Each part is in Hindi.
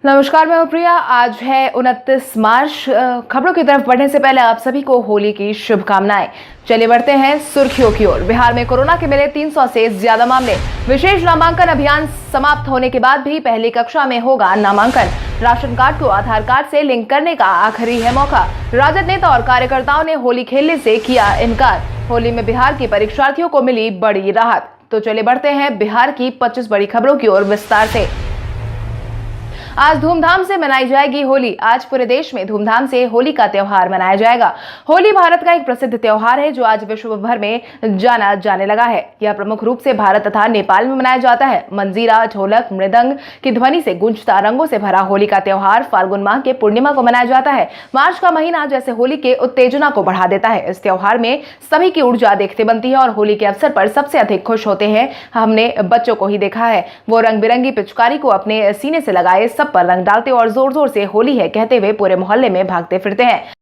नमस्कार, मैं हूं प्रिया। आज है 29 मार्च। खबरों की तरफ बढ़ने से पहले आप सभी को होली की शुभकामनाएं। चलिए बढ़ते हैं सुर्खियों की ओर। बिहार में कोरोना के मिले 300 से ज्यादा मामले। विशेष नामांकन अभियान समाप्त होने के बाद भी पहली कक्षा में होगा नामांकन। राशन कार्ड को आधार कार्ड से लिंक करने का आखिरी है मौका। राजद नेता और कार्यकर्ताओं ने होली खेलने से किया इनकार। होली में बिहार के परीक्षार्थियों को मिली बड़ी राहत। तो चलिए बढ़ते हैं बिहार की 25 बड़ी खबरों की ओर विस्तार से। आज धूमधाम से मनाई जाएगी होली। आज पूरे देश में धूमधाम से होली का त्योहार मनाया जाएगा। होली भारत का एक प्रसिद्ध त्योहार है जो आज विश्व भर में जाना जाने लगा है। यह प्रमुख रूप से भारत तथा नेपाल में मनाया जाता है। मंजीरा, ढोलक, मृदंग की ध्वनि से गूंजता रंगों से भरा होली का त्योहार फाल्गुन माह के पूर्णिमा को मनाया जाता है। मार्च का महीना जैसे होली के उत्तेजना को बढ़ा देता है। इस त्योहार में सभी की ऊर्जा देखते बनती है और होली के अवसर पर सबसे अधिक खुश होते हैं हमने बच्चों को ही देखा है। वो रंग बिरंगी पिचकारी को अपने सीने से लगाए सब पर रंग डालते और जोर जोर से होली है कहते हुए पूरे मोहल्ले में भागते फिरते हैं।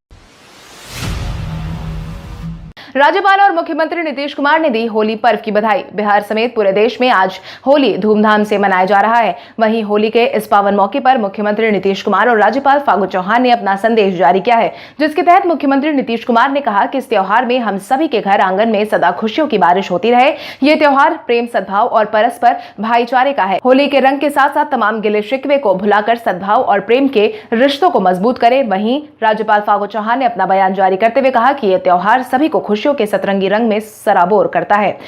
राज्यपाल और मुख्यमंत्री नीतीश कुमार ने दी होली पर्व की बधाई। बिहार समेत पूरे देश में आज होली धूमधाम से मनाया जा रहा है। वहीं होली के इस पावन मौके पर मुख्यमंत्री नीतीश कुमार और राज्यपाल फागू चौहान ने अपना संदेश जारी किया है, जिसके तहत मुख्यमंत्री नीतीश कुमार ने कहा कि इस त्योहार में हम सभी के घर आंगन में सदा खुशियों की बारिश होती रहे। ये त्योहार प्रेम, सद्भाव और परस्पर भाईचारे का है। होली के रंग के साथ साथ तमाम गिले शिकवे को भुलाकर सद्भाव और प्रेम के रिश्तों को मजबूत करे। वहीं राज्यपाल फागू चौहान ने अपना बयान जारी करते हुए कहा कि यह त्योहार सभी को खुशियों के सतरंगी रंग में सराबोर करता है।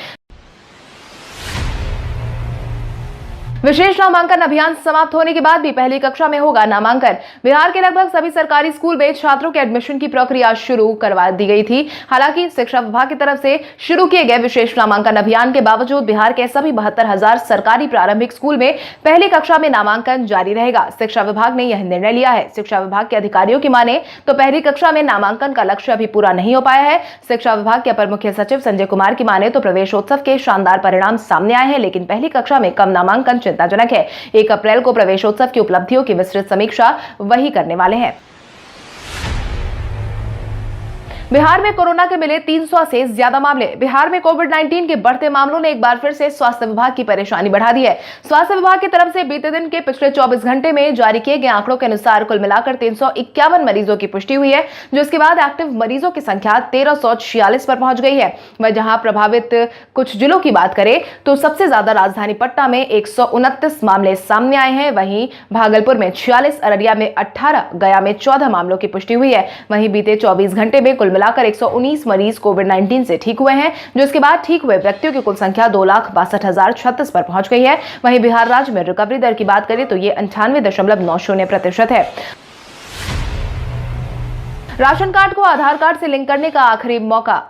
विशेष नामांकन अभियान समाप्त होने के बाद भी पहली कक्षा में होगा नामांकन। बिहार के लगभग सभी सरकारी स्कूल में छात्रों के एडमिशन की प्रक्रिया शुरू करवा दी गई थी। हालांकि शिक्षा विभाग की तरफ से शुरू किए गए विशेष नामांकन अभियान के बावजूद बिहार के सभी 72,000 सरकारी प्रारंभिक स्कूल में पहली कक्षा में नामांकन जारी रहेगा। शिक्षा विभाग ने यह निर्णय लिया है। शिक्षा विभाग के अधिकारियों की माने तो पहली कक्षा में नामांकन का लक्ष्य अभी पूरा नहीं हो पाया है। शिक्षा विभाग के अपर मुख्य सचिव संजय कुमार की माने तो प्रवेशोत्सव के शानदार परिणाम सामने आए हैं, लेकिन पहली कक्षा में कम नामांकन चिंताजनक है। 1 अप्रैल को प्रवेशोत्सव की उपलब्धियों की विस्तृत समीक्षा वही करने वाले हैं। बिहार में कोरोना के मिले 300 से ज्यादा मामले। बिहार में कोविड-19 के बढ़ते मामलों ने एक बार फिर से स्वास्थ्य विभाग की परेशानी बढ़ा दी है। स्वास्थ्य विभाग की तरफ से बीते दिन के पिछले 24 घंटे में जारी किए गए आंकड़ों के अनुसार कुल मिलाकर 351 मरीजों की पुष्टि हुई है, जिसके बाद एक्टिव मरीजों की संख्या 1346 पर पहुंच गई है। वह जहां प्रभावित कुछ जिलों की बात करें तो सबसे ज्यादा राजधानी पटना में 129 मामले सामने आए हैं। वहीं भागलपुर में 46, अररिया में 18, गया में 14 मामलों की पुष्टि हुई है। वहीं बीते 24 घंटे में कुल मिलाकर 119 मरीज कोविड-19 से ठीक हुए हैं, जिसके बाद ठीक हुए व्यक्तियों की कुल संख्या 2,62,036 पर पहुंच गई है। वहीं बिहार राज्य में रिकवरी दर की बात करें तो ये 98.90% है। राशन कार्ड को आधार कार्ड से लिंक करने का आखिरी मौका।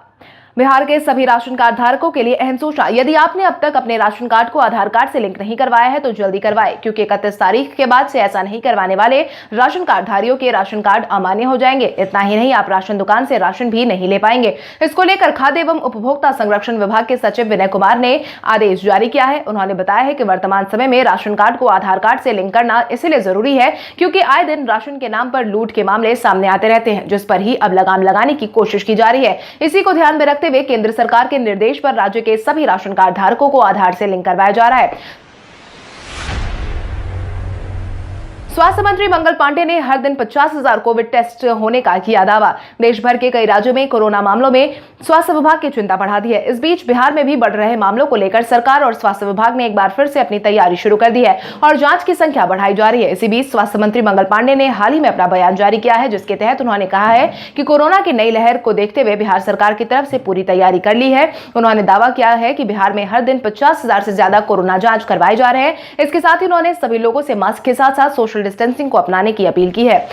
बिहार के सभी राशन कार्ड धारकों के लिए अहम सूचना। यदि आपने अब तक अपने राशन कार्ड को आधार कार्ड से लिंक नहीं करवाया है तो जल्दी करवाएं, क्योंकि 31 तारीख के बाद से ऐसा नहीं करवाने वाले राशन कार्ड धारियों के राशन कार्ड अमान्य हो जाएंगे। इतना ही नहीं, आप राशन दुकान से राशन भी नहीं ले पाएंगे। इसको लेकर खाद्य एवं उपभोक्ता संरक्षण विभाग के सचिव विनय कुमार ने आदेश जारी किया है। उन्होंने बताया है कि वर्तमान समय में राशन कार्ड को आधार कार्ड से लिंक करना इसलिए जरूरी है क्योंकि आए दिन राशन के नाम पर लूट के मामले सामने आते रहते हैं, जिस पर ही अब लगाम लगाने की कोशिश की जा रही है। इसी को ध्यान में रखते हुए केंद्र सरकार के निर्देश पर राज्य के सभी राशन कार्ड धारकों को आधार से लिंक करवाया जा रहा है। स्वास्थ्य मंत्री मंगल पांडे ने हर दिन 50,000 कोविड टेस्ट होने का किया दावा। देश भर के कई राज्यों में कोरोना मामलों में स्वास्थ्य विभाग की चिंता बढ़ा दी है। इस बीच बिहार में भी बढ़ रहे मामलों को लेकर सरकार और स्वास्थ्य विभाग ने एक बार फिर से अपनी तैयारी शुरू कर दी है और जांच की संख्या बढ़ाई जा रही है। इसी बीच स्वास्थ्य मंत्री मंगल पांडे ने हाल ही में अपना बयान जारी किया है, जिसके तहत उन्होंने कहा है कि कोरोना की नई लहर को देखते हुए बिहार सरकार की तरफ से पूरी तैयारी कर ली है। उन्होंने दावा किया है कि बिहार में हर दिन 50,000 से ज्यादा कोरोना जांच करवाए जा रहे हैं। इसके साथ ही उन्होंने सभी लोगों से मास्क के साथ साथ सोशल डिस्टेंसिंग को अपनाने की अपील की है।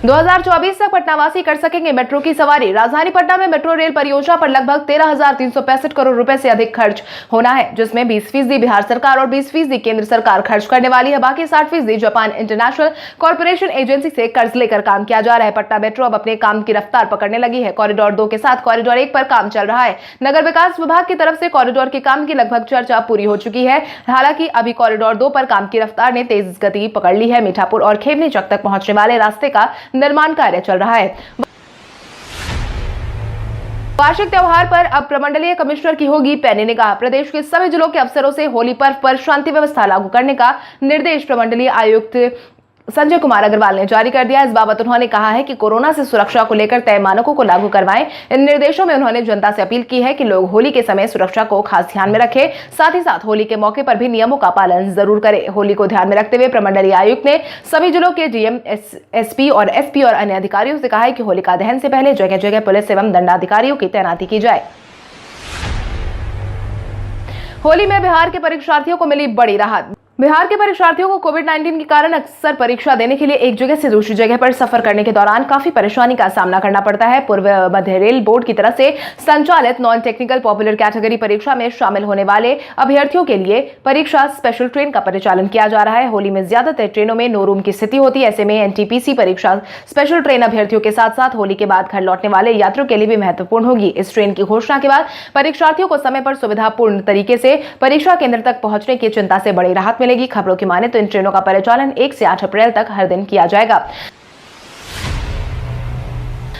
2024 तक पटनावासी कर सकेंगे मेट्रो की सवारी। राजधानी पटना में मेट्रो रेल परियोजना पर लगभग 13,365 करोड़ रुपए से अधिक खर्च होना है, जिसमें 20% बिहार सरकार और 20% केंद्र सरकार खर्च करने वाली है। बाकी 60% जापान इंटरनेशनल कॉर्पोरेशन एजेंसी से कर्ज लेकर काम किया जा रहा है। पटना मेट्रो अब अपने काम की रफ्तार पकड़ने लगी है। कॉरिडोर 2 के साथ कॉरिडोर 1 पर काम चल रहा है। नगर विकास विभाग की तरफ से कॉरिडोर के काम की लगभग चर्चा पूरी हो चुकी है। हालांकि अभी कॉरिडोर 2 पर काम की रफ्तार ने तेज गति पकड़ ली है। मीठापुर और खेमनी चक तक पहुंचने वाले रास्ते का निर्माण कार्य चल रहा है। वार्षिक त्योहार पर अब प्रमंडलीय कमिश्नर की होगी पैनी निगाह। प्रदेश के सभी जिलों के अफसरों से होली पर्व पर शांति व्यवस्था लागू करने का निर्देश प्रमंडलीय आयुक्त संजय कुमार अग्रवाल ने जारी कर दिया। इस बाबत उन्होंने कहा है कि कोरोना से सुरक्षा को लेकर तय मानकों को लागू करवाएं। इन निर्देशों में उन्होंने जनता से अपील की है कि लोग होली के समय सुरक्षा को खास ध्यान में रखें, साथ ही साथ होली के मौके पर भी नियमों का पालन जरूर करें। होली को ध्यान में रखते हुए प्रमंडलीय आयुक्त ने सभी जिलों के डीएम, एसपी और एसपी और अन्य अधिकारियों से कहा है कि होलिका दहन से पहले जगह जगह पुलिस एवं दंडाधिकारियों की तैनाती की जाए। होली में बिहार के परीक्षार्थियों को मिली बड़ी राहत। बिहार के परीक्षार्थियों को कोविड-19 के कारण अक्सर परीक्षा देने के लिए एक जगह से दूसरी जगह पर सफर करने के दौरान काफी परेशानी का सामना करना पड़ता है। पूर्व मध्य रेल बोर्ड की तरफ से संचालित नॉन टेक्निकल पॉपुलर कैटेगरी परीक्षा में शामिल होने वाले अभ्यर्थियों के लिए परीक्षा स्पेशल ट्रेन का परिचालन किया जा रहा है। होली में ज्यादातर ट्रेनों में नो रूम की स्थिति होती है। ऐसे में एनटीपीसी परीक्षा स्पेशल ट्रेन अभ्यर्थियों के साथ साथ होली के बाद घर लौटने वाले यात्रियों के लिए भी महत्वपूर्ण होगी। इस ट्रेन की घोषणा के बाद परीक्षार्थियों को समय पर सुविधापूर्ण तरीके से परीक्षा केंद्र तक पहुंचने की चिंता से बड़ी राहत मिलेगी। खबरों की माने तो इन ट्रेनों का परिचालन 1 से 8 अप्रैल तक हर दिन किया जाएगा।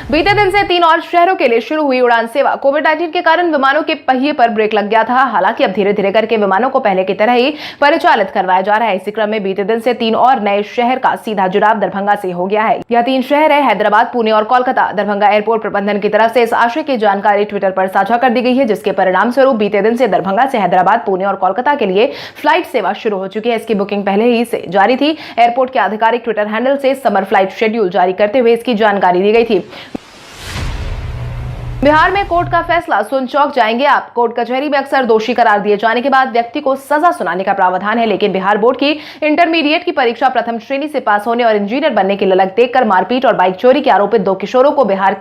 बीते दिन से 3 और शहरों के लिए शुरू हुई उड़ान सेवा। कोविड-19 के कारण विमानों के पहिए पर ब्रेक लग गया था। हालांकि अब धीरे धीरे करके विमानों को पहले की तरह ही परिचालित करवाया जा रहा है। इसी क्रम में बीते दिन से 3 और नए शहर का सीधा जुड़ाव दरभंगा से हो गया है। यह 3 शहर है हैदराबाद, पुणे और कोलकाता। दरभंगा एयरपोर्ट प्रबंधन की तरफ से इस आशय की जानकारी ट्विटर पर साझा कर दी गई है, जिसके परिणाम स्वरूप बीते दिन से दरभंगा से हैदराबाद, पुणे और कोलकाता के लिए फ्लाइट सेवा शुरू हो चुकी है। इसकी बुकिंग पहले ही से जारी थी। एयरपोर्ट के आधिकारिक ट्विटर हैंडल से समर फ्लाइट शेड्यूल जारी करते हुए इसकी जानकारी दी गई थी। बिहार में कोर्ट का फैसला, सुन चौंक जाएंगे आप। कोर्ट कचहरी में अक्सर दोषी करार दिए जाने के बाद व्यक्ति को सजा सुनाने का प्रावधान है, लेकिन बिहार बोर्ड की इंटरमीडिएट की परीक्षा प्रथम श्रेणी से पास होने और इंजीनियर बनने की ललक देखकर मारपीट और बाइक चोरी के आरोपित 2 किशोरों को बिहार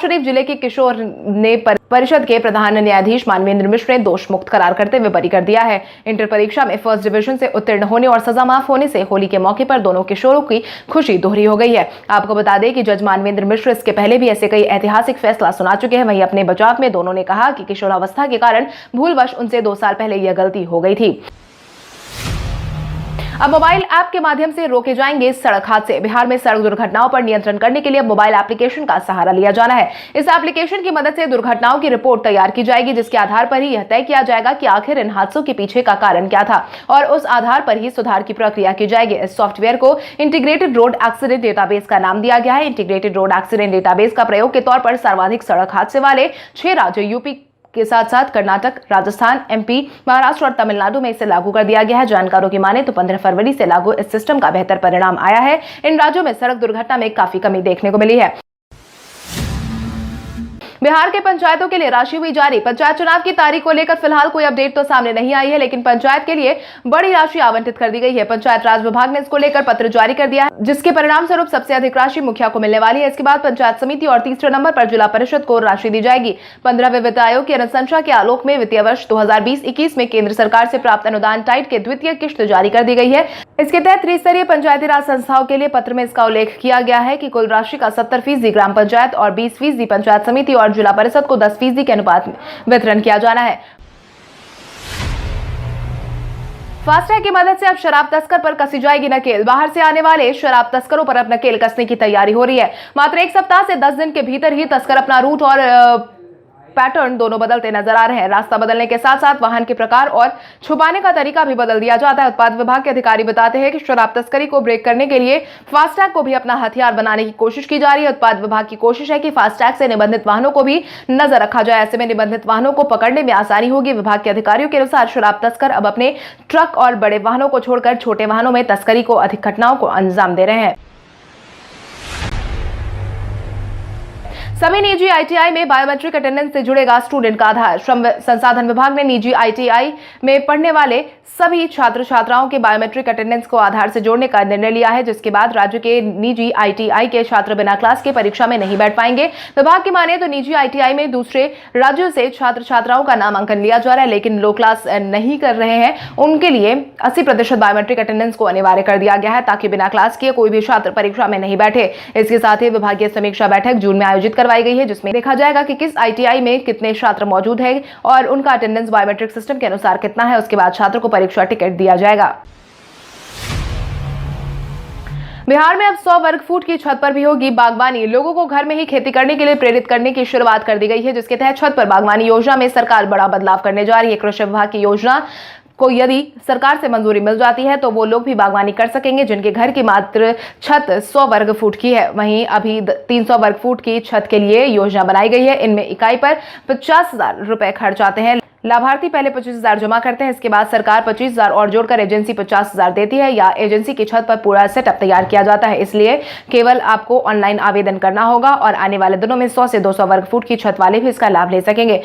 शरीफ जिले के किशोर ने परिषद के प्रधान न्यायाधीश मानवेंद्र मिश्र ने दोष मुक्त करार करते हुए बरी कर दिया है। इंटर परीक्षा में फर्स्ट डिवीजन से उत्तीर्ण होने और सजा माफ होने से होली के मौके पर दोनों किशोरों की खुशी दोहरी हो गई है। आपको बता दें कि जज मानवेंद्र मिश्र इसके पहले भी ऐसे कई ऐतिहासिक फैसला सुना चुके हैं। वहीं अपने बचाव में दोनों ने कहा कि किशोरावस्था के कारण भूलवश उनसे 2 साल पहले यह गलती हो गई थी। अब मोबाइल ऐप के माध्यम से रोके जाएंगे सड़क हादसे। बिहार में सड़क दुर्घटनाओं पर नियंत्रण करने के लिए मोबाइल एप्लीकेशन का सहारा लिया जाना है। इस एप्लीकेशन की मदद से दुर्घटनाओं की रिपोर्ट तैयार की जाएगी, जिसके आधार पर ही यह तय किया जाएगा कि आखिर इन हादसों के पीछे का कारण क्या था और उस आधार पर ही सुधार की प्रक्रिया की जाएगी। इस सॉफ्टवेयर को इंटीग्रेटेड रोड एक्सीडेंट डेटाबेस का नाम दिया गया है। इंटीग्रेटेड रोड एक्सीडेंट डेटाबेस का प्रयोग के तौर पर सर्वाधिक सड़क हादसे वाले 6 राज्यों यूपी के साथ साथ कर्नाटक, राजस्थान, एमपी, महाराष्ट्र और तमिलनाडु में इसे लागू कर दिया गया है। जानकारों की माने तो 15 फरवरी से लागू इस सिस्टम का बेहतर परिणाम आया है। इन राज्यों में सड़क दुर्घटना में काफी कमी देखने को मिली है। बिहार के पंचायतों के लिए राशि हुई जारी। पंचायत चुनाव की तारीख को लेकर फिलहाल कोई अपडेट तो सामने नहीं आई है, लेकिन पंचायत के लिए बड़ी राशि आवंटित कर दी गई है। पंचायत राज विभाग ने इसको लेकर पत्र जारी कर दिया है, जिसके परिणाम स्वरूप सबसे अधिक राशि मुखिया को मिलने वाली है। इसके बाद पंचायत समिति और तीसरे नंबर पर जिला परिषद को राशि दी जाएगी। 15वें वित्त आयोग की अनुशंसा के आलोक में वित्तीय वर्ष 2020-21 में केंद्र सरकार से प्राप्त अनुदान टाइट के द्वितीय किश्त जारी कर दी गई है। इसके तहत त्रिस्तरीय पंचायती राज संस्थाओं के लिए पत्र में इसका उल्लेख किया गया है कि कुल राशि का 70% ग्राम पंचायत और 20% पंचायत समिति और जिला परिषद को 10% के अनुपात में वितरण किया जाना है। फास्टैग की मदद से अब शराब तस्कर पर कसी जाएगी नकेल। बाहर से आने वाले शराब तस्करों पर अब नकेल कसने की तैयारी हो रही है। मात्र 1 सप्ताह से 10 दिन के भीतर ही तस्कर अपना रूट और पैटर्न दोनों बदलते नजर आ रहे हैं। रास्ता बदलने के साथ साथ वाहन के प्रकार और छुपाने का तरीका भी बदल दिया जाता है। उत्पाद विभाग के अधिकारी बताते हैं कि शराब तस्करी को ब्रेक करने के लिए फास्टैग को भी अपना हथियार बनाने की कोशिश की जा रही है। उत्पाद विभाग की कोशिश है कि फास्टैग से निबंधित वाहनों को भी नजर रखा जाए। ऐसे में निबंधित वाहनों को पकड़ने में आसानी होगी। विभाग के अधिकारियों के अनुसार शराब तस्कर अब अपने ट्रक और बड़े वाहनों को छोड़कर छोटे वाहनों में तस्करी को अधिक घटनाओं को अंजाम दे रहे हैं। सभी निजी आईटीआई में बायोमेट्रिक अटेंडेंस से जुड़ेगा स्टूडेंट का आधार। श्रम संसाधन विभाग ने निजी आईटीआई में पढ़ने वाले सभी छात्र छात्राओं के बायोमेट्रिक अटेंडेंस को आधार से जोड़ने का निर्णय लिया है, जिसके बाद राज्य के निजी आईटीआई के छात्र बिना क्लास के परीक्षा में नहीं बैठ पाएंगे। विभाग की माने तो निजी आईटीआई में दूसरे राज्यों से छात्र छात्राओं का नामांकन लिया जा रहा है, लेकिन लोग क्लास नहीं कर रहे हैं, उनके लिए 80% बायोमेट्रिक अटेंडेंस को अनिवार्य कर दिया गया है, ताकि बिना क्लास किए कोई भी छात्र परीक्षा में नहीं बैठे। इसके साथ ही विभागीय समीक्षा बैठक जून में आयोजित करवाई गई है, जिसमें देखा जाएगा कि किस आईटीआई में कितने छात्र मौजूद है और उनका अटेंडेंस बायोमेट्रिक सिस्टम के अनुसार कितना है। उसके बाद छात्र को परीक्षा टिकट दिया जाएगा। बिहार में अब 100 वर्ग फुट की छत पर भी होगी बागवानी। लोगों को घर में ही खेती करने के लिए प्रेरित करने की शुरुआत कर दी गई है, जिसके तहत छत पर बागवानी योजना में सरकार बड़ा बदलाव करने जा रही है। कृषि विभाग की योजना को यदि सरकार से मंजूरी मिल जाती है तो वो लोग भी बागवानी कर सकेंगे जिनके घर की मात्र छत 100 वर्ग फुट की है। वहीं अभी 300 वर्ग फुट की छत के लिए योजना बनाई गई है। इनमें इकाई पर 50,000 रुपए खर्च आते हैं। लाभार्थी पहले 25,000 जमा करते हैं, इसके बाद सरकार 25,000 और जोड़कर एजेंसी 50,000 देती है या एजेंसी की छत पर पूरा सेटअप तैयार किया जाता है। इसलिए केवल आपको ऑनलाइन आवेदन करना होगा और आने वाले दिनों में 100 से 200 वर्ग फुट की छत वाले भी इसका लाभ ले सकेंगे।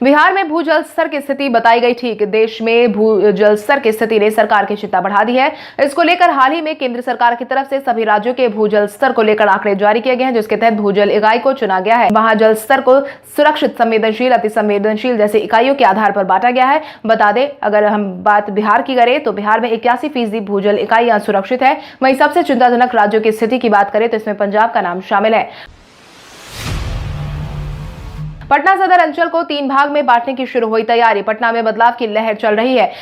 बिहार में भूजल स्तर की स्थिति बताई गई ठीक। देश में भूजल स्तर की स्थिति ने सरकार की चिंता बढ़ा दी है। इसको लेकर हाल ही में केंद्र सरकार की तरफ से सभी राज्यों के भूजल स्तर को लेकर आंकड़े जारी किए गए हैं, जिसके तहत भूजल इकाई को चुना गया है। वहां जल स्तर को सुरक्षित, संवेदनशील, अति संवेदनशील जैसे इकाइयों के आधार पर बांटा गया है। बता दें, अगर हम बात बिहार की करें तो बिहार में 81% भूजल इकाइयां सुरक्षित है। वहीं सबसे चिंताजनक राज्यों की स्थिति की बात करें तो इसमें पंजाब का नाम शामिल है। पटना सदर अंचल को 3 भाग में बांटने की शुरू हुई तैयारी। पटना में बदलाव की लहर चल रही है।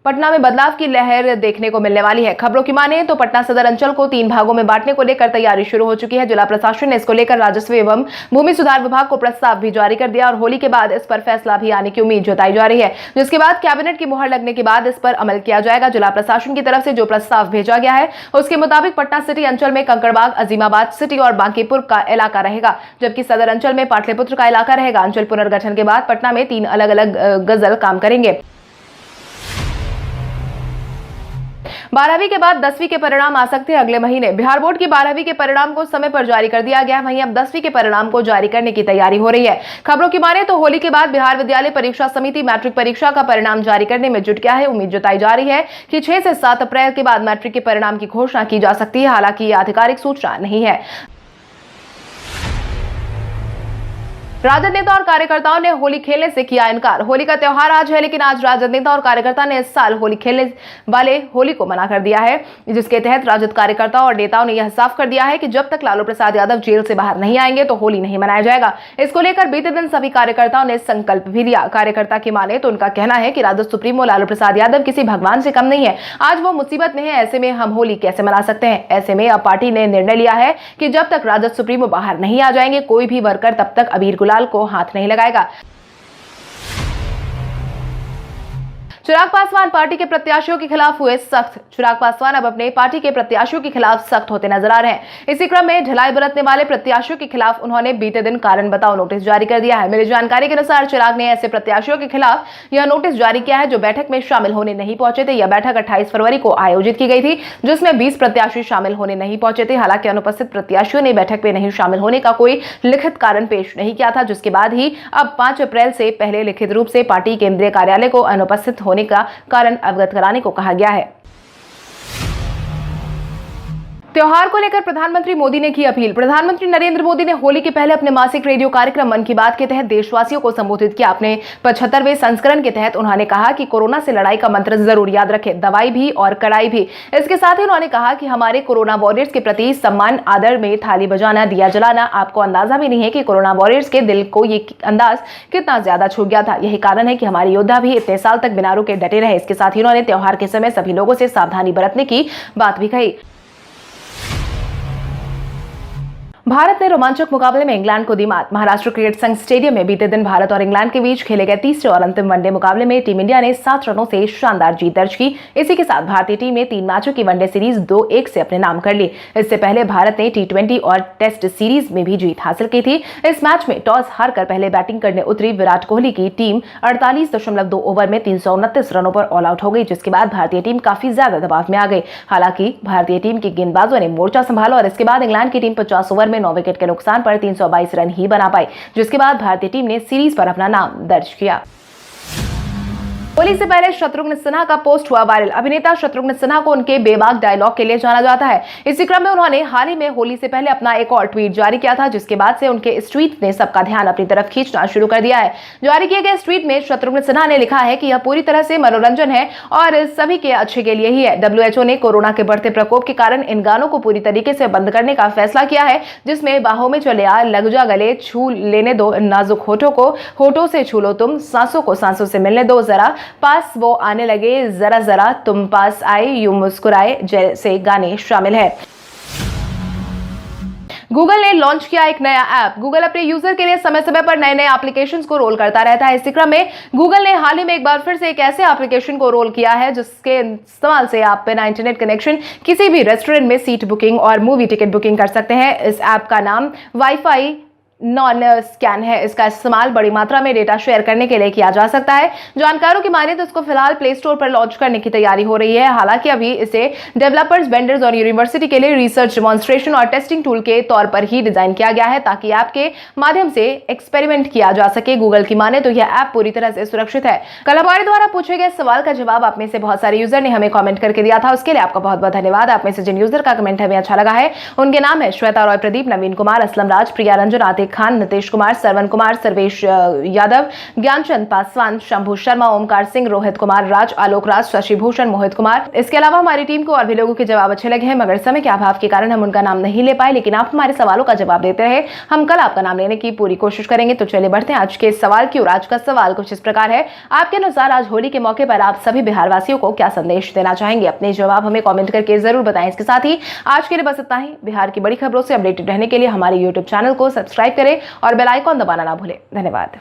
पटना में बदलाव की लहर देखने को मिलने वाली है। खबरों की माने तो पटना सदर अंचल को 3 भागों में बांटने को लेकर तैयारी शुरू हो चुकी है। जिला प्रशासन ने इसको लेकर राजस्व एवं भूमि सुधार विभाग को प्रस्ताव भी जारी कर दिया और होली के बाद इस पर फैसला भी आने की उम्मीद जताई जा रही है, जिसके बाद कैबिनेट की मुहर लगने के बाद इस पर अमल किया जाएगा। जिला प्रशासन की तरफ से जो प्रस्ताव भेजा गया है उसके मुताबिक पटना सिटी अंचल में कंकड़बाग, अजीमाबाद सिटी और बांकीपुर का इलाका रहेगा, जबकि सदर अंचल में पाटलिपुत्र का इलाका रहेगा। अंचल पुनर्गठन के बाद पटना में 3 अलग अलग गजल काम करेंगे। 12वीं के बाद 10वीं के परिणाम आ सकते हैं अगले महीने। बिहार बोर्ड की 12वीं के परिणाम को समय पर जारी कर दिया गया है। वहीं अब 10वीं के परिणाम को जारी करने की तैयारी हो रही है। खबरों की माने तो होली के बाद बिहार विद्यालय परीक्षा समिति मैट्रिक परीक्षा का परिणाम जारी करने में जुट गया है। उम्मीद जताई जा रही है कि 6 से 7 अप्रैल के बाद मैट्रिक के परिणाम की घोषणा की जा सकती है। हालांकि यह आधिकारिक सूचना नहीं है। राजद नेता और कार्यकर्ताओं ने होली खेलने से किया इनकार। होली का त्योहार आज है, लेकिन आज राजद नेता और कार्यकर्ता ने इस साल होली खेलने वाले होली को मना कर दिया है, जिसके तहत राजद कार्यकर्ताओं और नेताओं ने यह साफ कर दिया है कि जब तक लालू प्रसाद यादव जेल से बाहर नहीं आएंगे तो होली नहीं मनाया जाएगा। इसको लेकर बीते दिन सभी कार्यकर्ताओं ने संकल्प भी लिया। कार्यकर्ता की माने तो उनका कहना है कि राजद सुप्रीमो लालू प्रसाद यादव किसी भगवान से कम नहीं है। आज वो मुसीबत में है, ऐसे में हम होली कैसे मना सकते हैं। ऐसे में अब पार्टी ने निर्णय लिया है कि जब तक राजद सुप्रीमो बाहर नहीं आ जाएंगे कोई भी वर्कर तब तक अबीर गुलाल को हाथ नहीं लगाएगा। चिराग पासवान पार्टी के प्रत्याशियों के खिलाफ हुए सख्त। चिराग पासवान अब अपने पार्टी के प्रत्याशियों के खिलाफ सख्त होते नजर आ रहे हैं। इसी क्रम में ढिलाई बरतने वाले प्रत्याशियों के खिलाफ उन्होंने बीते दिन कारण बताओ नोटिस जारी कर दिया है। मिली जानकारी के अनुसार चिराग ने ऐसे प्रत्याशियों के खिलाफ यह नोटिस जारी किया है जो बैठक में शामिल होने नहीं पहुंचे थे। यह बैठक 28 फरवरी को आयोजित की गई थी, जिसमें 20 प्रत्याशी शामिल होने नहीं पहुंचे थे। हालांकि अनुपस्थित प्रत्याशियों ने बैठक में नहीं शामिल होने का कोई लिखित कारण पेश नहीं किया था, जिसके बाद ही अब 5 अप्रैल से पहले लिखित रूप से पार्टी केंद्रीय कार्यालय को अनुपस्थित होने का कारण अवगत कराने को कहा गया है। त्योहार को लेकर प्रधानमंत्री मोदी ने की अपील। प्रधानमंत्री नरेंद्र मोदी ने होली के पहले अपने मासिक रेडियो कार्यक्रम मन की बात के तहत देशवासियों को संबोधित किया। अपने 75वें संस्करण के तहत उन्होंने कहा कि कोरोना से लड़ाई का मंत्र जरूर याद रखें, दवाई भी और कड़ाई भी। इसके साथ ही उन्होंने कहा कि हमारे कोरोना वॉरियर्स के प्रति सम्मान आदर में थाली बजाना, दिया जलाना, आपको अंदाजा भी नहीं है कि कोरोना वॉरियर्स के दिल को ये अंदाज कितना ज्यादा छू गया था। यही कारण है कि हमारे योद्धा भी इतने साल तक बिना रुके डटे रहे। इसके साथ ही उन्होंने त्योहार के समय सभी लोगों से सावधानी बरतने की बात भी कही। भारत ने रोमांचक मुकाबले में इंग्लैंड को दी मात। महाराष्ट्र क्रिकेट संघ स्टेडियम में बीते दिन भारत और इंग्लैंड के बीच खेले गए तीसरे और अंतिम वनडे मुकाबले में टीम इंडिया ने 7 रनों से शानदार जीत दर्ज की। इसी के साथ भारतीय टीम ने 3 मैचों की वनडे सीरीज 2-1 से अपने नाम कर ली। इससे पहले भारत ने T20 और टेस्ट सीरीज में भी जीत हासिल की थी। इस मैच में टॉस हारकर पहले बैटिंग करने उतरी विराट कोहली की टीम 48.2 ओवर में 329 रनों पर ऑल आउट हो गई, जिसके बाद भारतीय टीम काफी ज्यादा दबाव में आ गई। हालांकि भारतीय टीम के गेंदबाजों ने मोर्चा संभाला और इसके बाद इंग्लैंड की टीम 50 ओवर में 9 विकेट के नुकसान पर 322 रन ही बना पाई, जिसके बाद भारतीय टीम ने सीरीज पर अपना नाम दर्ज किया। होली से पहले शत्रुघ्न सिन्हा का पोस्ट हुआ वायरल। अभिनेता शत्रुघ्न सिन्हा को उनके बेबाक डायलॉग के लिए जाना जाता है। इसी क्रम में उन्होंने हाल ही में होली से पहले अपना एक और ट्वीट जारी किया था, जिसके बाद से उनके इस ट्वीट ने सबका ध्यान अपनी तरफ खींचना शुरू कर दिया है। जारी किए गए इस ट्वीट में शत्रुघ्न सिन्हा ने लिखा है कि यह पूरी तरह से मनोरंजन है और सभी के अच्छे के लिए ही है। WHO ने कोरोना के बढ़ते प्रकोप के कारण इन गानों को पूरी तरीके से बंद करने का फैसला किया है, जिसमें बाहों में चले आ, लग जा गले, छू लेने दो नाजुक होठों को, होठों से छू लो तुम, सांसों को सांसों से मिलने दो जरा, पास वो आने लगे, जरा जरा तुम पास आए, यूं मुस्कुराए जैसे गाने शामिल है। गूगल ने लॉन्च किया एक नया ऐप। गूगल अपने यूजर के लिए समय समय पर नए नए एप्लीकेशंस को रोल करता रहता है। इसी क्रम में गूगल ने हाल ही में एक बार फिर से एक ऐसे एप्लीकेशन को रोल किया है जिसके इस्तेमाल से आप बिना इंटरनेट कनेक्शन किसी भी रेस्टोरेंट में सीट बुकिंग और मूवी टिकट बुकिंग कर सकते हैं। इस ऐप का नाम वाईफाई नॉन स्कैन है। इसका इस्तेमाल बड़ी मात्रा में डेटा शेयर करने के लिए किया जा सकता है। जानकारों की माने तो इसको फिलहाल प्ले स्टोर पर लॉन्च करने की तैयारी हो रही है। हालांकि अभी इसे डेवलपर्स, वेंडर्स और यूनिवर्सिटी के लिए रिसर्च, डेमोन्स्ट्रेशन और टेस्टिंग टूल के तौर पर ही डिजाइन किया गया है ताकि ऐप के माध्यम से एक्सपेरिमेंट किया जा सके। गूगल की माने तो यह ऐप पूरी तरह से सुरक्षित है। कल हमारे द्वारा पूछे गए सवाल का जवाब आप में से बहुत सारे यूजर ने हमें कॉमेंट करके दिया था, उसके लिए आपका बहुत बहुत धन्यवाद। आप में से जिन यूजर का कमेंट हमें अच्छा लगा है उनके नाम है श्वेता रॉय, प्रदीप, नवीन कुमार, असलम राज, प्रिया रंजन, आतिक खान, नितेश कुमार, सरवन कुमार, सर्वेश यादव, ज्ञानचंद पासवान, शंभू शर्मा, ओमकार सिंह, रोहित कुमार राज, आलोक राज, शशि भूषण, मोहित कुमार। इसके अलावा हमारी टीम को और भी लोगों के जवाब अच्छे लगे हैं, मगर समय के अभाव के कारण हम उनका नाम नहीं ले पाए, लेकिन आप हमारे सवालों का जवाब देते रहे। हम कल आपका नाम लेने की पूरी कोशिश करेंगे। तो चलिए बढ़ते हैं आज के सवाल की ओर। आज का सवाल कुछ इस प्रकार है, आपके अनुसार आज होली के मौके पर आप सभी बिहार वासियों को क्या संदेश देना चाहेंगे? अपने जवाब हमें कॉमेंट करके जरूर बताएं। इसके साथ ही आज के लिए बस इतना ही। बिहार की बड़ी खबरों से अपडेटेड रहने के लिए हमारे यूट्यूब चैनल को सब्सक्राइब करें और बेल आइकॉन दबाना ना भूलें। धन्यवाद।